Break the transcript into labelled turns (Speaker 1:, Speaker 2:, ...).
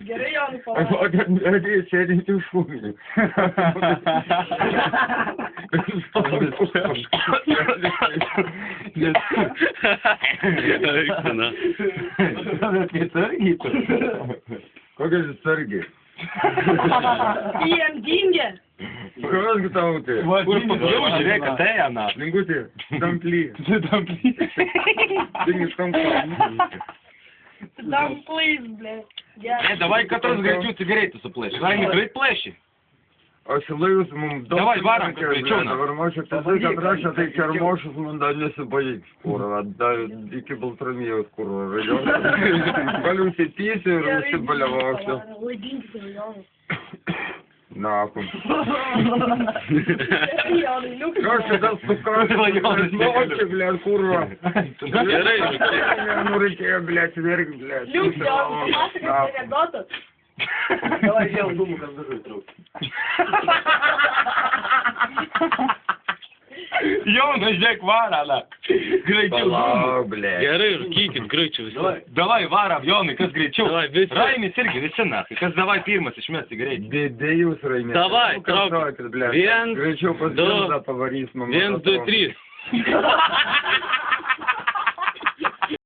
Speaker 1: Gerai, Jonai, palauk.
Speaker 2: Atėjai sėdinti už šūmį. Kokias atsargiai?
Speaker 1: Jiem dingė.
Speaker 2: Kokias gi tau tai?
Speaker 3: Kur pabliau, žiūrėk, atėjo, na.
Speaker 2: Lingutė, damply.
Speaker 3: Damply.
Speaker 2: Dingi škampa.
Speaker 1: Там плыть, блядь.
Speaker 3: Давай katras greičiau cigaretį suplėši. Laimė greit plėši.
Speaker 2: O šilajus mums daug...
Speaker 3: Давай, varom, kad greičiau, na.
Speaker 2: Dabar mošiu, tas laikas rašė, tai kermošus man dar nesibaigti, kurva. Dar iki Baltramėjaus, kurva. Galiu įsipysiu ir užsibaliavausiu.
Speaker 1: Laidinti, Jonai.
Speaker 2: Nahum.
Speaker 1: Jonai, liuks.
Speaker 2: Kas čia tas sukas? Moči, blėt, kurva.
Speaker 3: Gerai,
Speaker 2: Nu reikėjo, blėt, verkti, blėt.
Speaker 1: Liuks, Jonai, pasakos anekdotas.
Speaker 4: Давай я думаю, как даже трубку.
Speaker 3: Jonas, žiūrėk, varą, na. Greičiau.
Speaker 2: Palauk, blėt.
Speaker 5: Gerai, rūkykit, greičiau visi.
Speaker 3: Davai, varam, Jonai, kas greičiau.
Speaker 5: Davai, visi.
Speaker 3: Raimis irgi, visi, na. Kas davai pirmas išmės cigaretį.
Speaker 2: Be jūs, Raimė.
Speaker 5: Davai, trauk.
Speaker 2: Greičiau pas
Speaker 5: Du,
Speaker 2: gimdą pavarys, mama.
Speaker 5: 1, 2, 3.